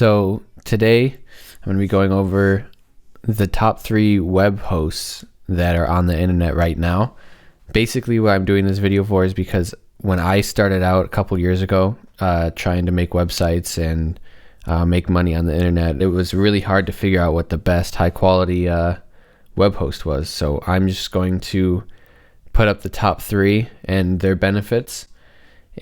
So today I'm going to be going over the top 3 web hosts that are on the internet right now. Basically what I'm doing this video for is because when I started out a couple years ago trying to make websites and make money on the internet, it was really hard to figure out what the best high quality web host was. So I'm just going to put up the top 3 and their benefits,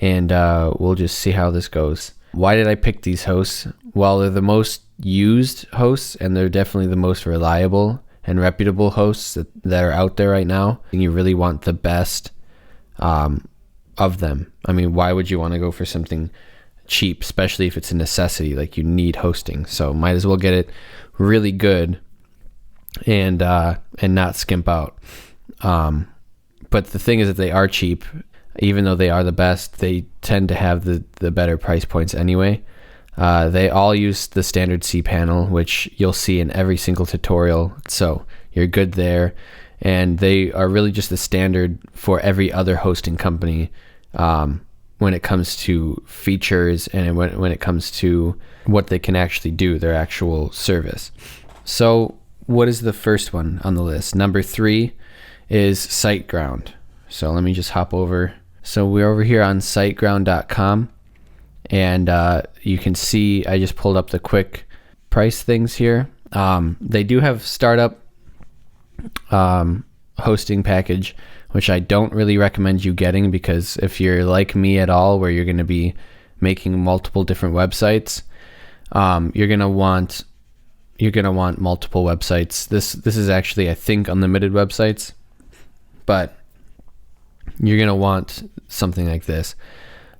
and we'll just see how this goes. Why did I pick these hosts? Well, they're the most used hosts, and they're definitely the most reliable and reputable hosts that are out there right now. And you really want the best of them. I mean, why would you want to go for something cheap, especially if it's a necessity, like you need hosting? So might as well get it really good and not skimp out. But the thing is that they are cheap. Even though they are the best, they tend to have the better price points anyway. They all use the standard cPanel, which you'll see in every single tutorial, so you're good there. And they are really just the standard for every other hosting company when it comes to features and when it comes to what they can actually do, their actual service. So what is the first one on the list? Number 3 is SiteGround. So let me just hop over. So we're over here on siteground.com, and you can see I just pulled up the quick price things here. They do have startup hosting package, which I don't really recommend you getting, because if you're like me at all, where you're going to be making multiple different websites, you're going to want multiple websites. This is actually, I think, unlimited websites, but you're going to want something like this.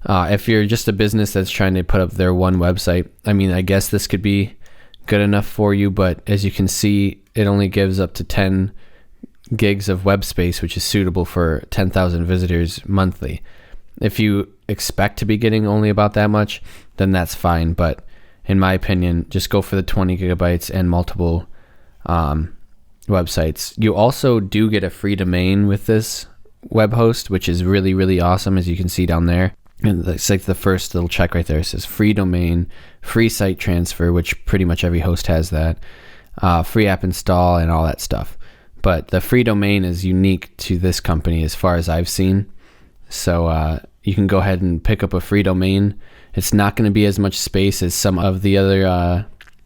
If you're just a business that's trying to put up their one website, I mean, I guess this could be good enough for you, but as you can see, it only gives up to 10 gigs of web space, which is suitable for 10,000 visitors monthly. If you expect to be getting only about that much, then that's fine. But in my opinion, just go for the 20 gigabytes and multiple websites. You also do get a free domain with this web host, which is really, really awesome, as you can see down there. And it's like the first little check right there. It says free domain, free site transfer, which pretty much every host has that, free app install, and all that stuff. But the free domain is unique to this company as far as I've seen. So you can go ahead and pick up a free domain. It's not going to be as much space as some of the other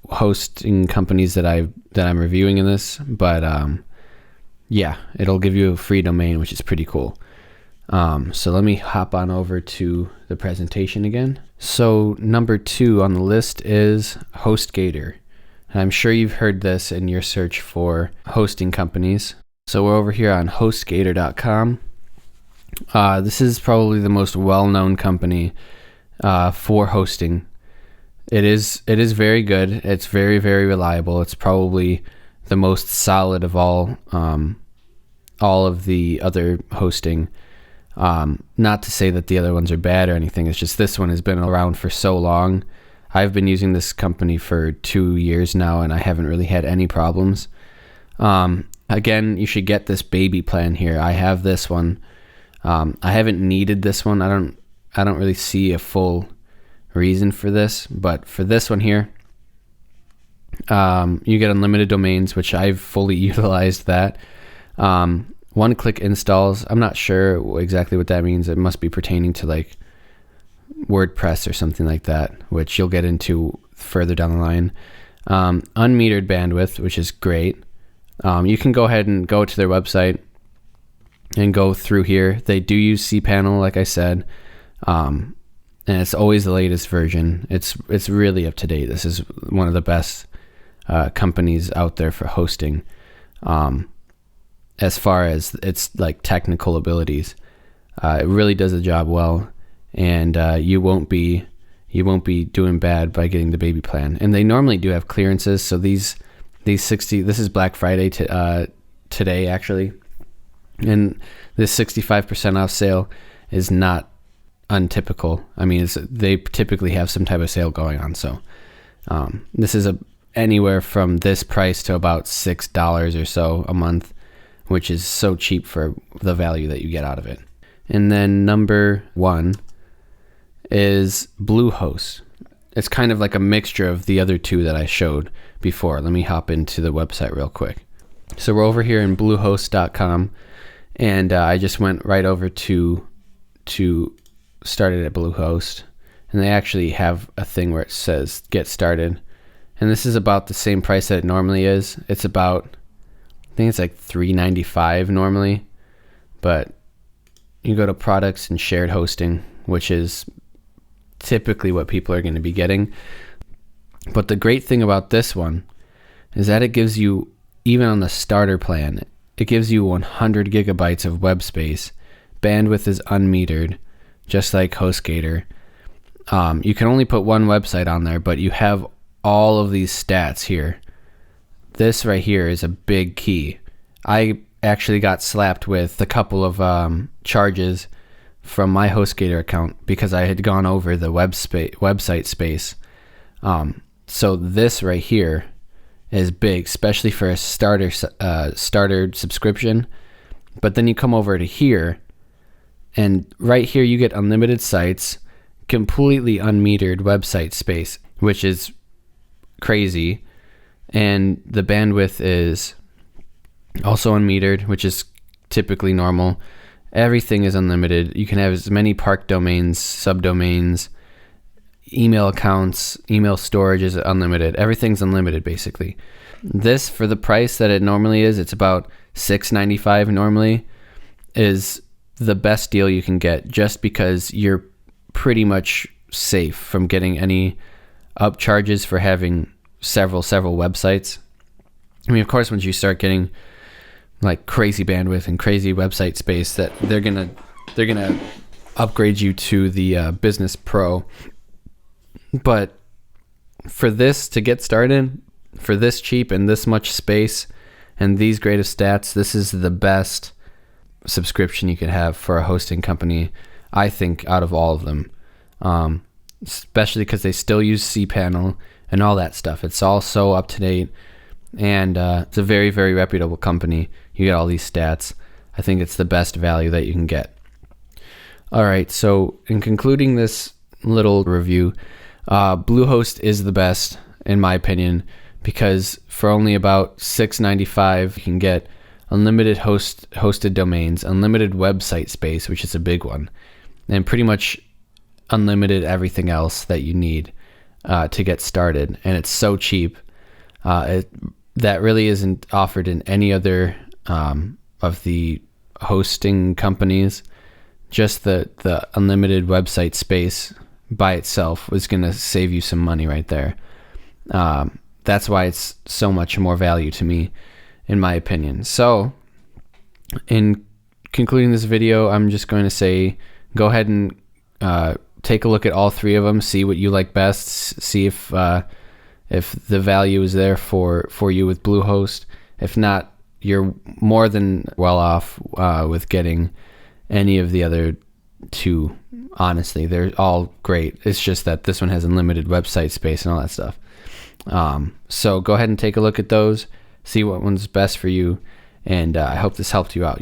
hosting companies that I'm reviewing in this, but yeah, it'll give you a free domain, which is pretty cool. So let me hop on over to the presentation again. So number 2 on the list is HostGator. I'm sure you've heard this in your search for hosting companies. So we're over here on HostGator.com. This is probably the most well-known company for hosting. It is very good. It's very, very reliable. It's probably the most solid of all of the other hosting. Not to say that the other ones are bad or anything. It's just this one has been around for so long. I've been using this company for 2 years now, and I haven't really had any problems. Again, you should get this baby plan here. I have this one. I haven't needed this one. I don't really see a full reason for this, but for this one here, you get unlimited domains, which I've fully utilized that. One-click installs. I'm not sure exactly what that means. It must be pertaining to like WordPress or something like that, which you'll get into further down the line. Unmetered bandwidth, which is great. You can go ahead and go to their website and go through here. They do use cPanel, like I said, and it's always the latest version. It's really up to date. This is one of the best companies out there for hosting. As far as its like technical abilities, it really does the job well, and you won't be doing bad by getting the baby plan. And they normally do have clearances. So these 60. This is Black Friday today actually, and this 65% off sale is not untypical. I mean, they typically have some type of sale going on. So this is anywhere from this price to about $6 or so a month, which is so cheap for the value that you get out of it. And then number 1 is Bluehost. it's kind of like a mixture of the other two that I showed before. Let me hop into the website real quick. So we're over here in bluehost.com, and I just went right over to start it at Bluehost, and they actually have a thing where it says get started, and this is about the same price that it normally is. It's about, I think it's like $3.95 normally, but you go to products and shared hosting, which is typically what people are going to be getting. But the great thing about this one is that it gives you, even on the starter plan, it gives you 100 gigabytes of web space. Bandwidth is unmetered, just like HostGator. You can only put one website on there, but you have all of these stats here. This right here is a big key. I actually got slapped with a couple of charges from my HostGator account because I had gone over the website space. So this right here is big, especially for a starter subscription. But then you come over to here, and right here you get unlimited sites, completely unmetered website space, which is crazy. And the bandwidth is also unmetered, which is typically normal. Everything is unlimited. You can have as many park domains, subdomains, email accounts, email storage is unlimited. Everything's unlimited, basically. This, for the price that it normally is, it's about $6.95 normally, is the best deal you can get, just because you're pretty much safe from getting any upcharges for having several websites. I mean, of course, once you start getting like crazy bandwidth and crazy website space, that they're gonna upgrade you to the Business Pro. But for this to get started, for this cheap and this much space and these great of stats, this is the best subscription you could have for a hosting company, I think, out of all of them. Especially because they still use cPanel and all that stuff. It's all so up to date, and it's a very, very reputable company. You get all these stats. I think it's the best value that you can get. All right, so in concluding this little review, Bluehost is the best, in my opinion, because for only about $6.95, you can get unlimited hosted domains, unlimited website space, which is a big one, and pretty much unlimited everything else that you need to get started. And it's so cheap. That really isn't offered in any other of the hosting companies. Just the unlimited website space by itself was going to save you some money right there. That's why it's so much more value to me, in my opinion. So in concluding this video, I'm just going to say, go ahead and take a look at all three of them, see what you like best, see if the value is there for you with Bluehost. If not, you're more than well off with getting any of the other two. Honestly, they're all great. It's just that this one has unlimited website space and all that stuff. So go ahead and take a look at those, see what one's best for you, and I hope this helped you out.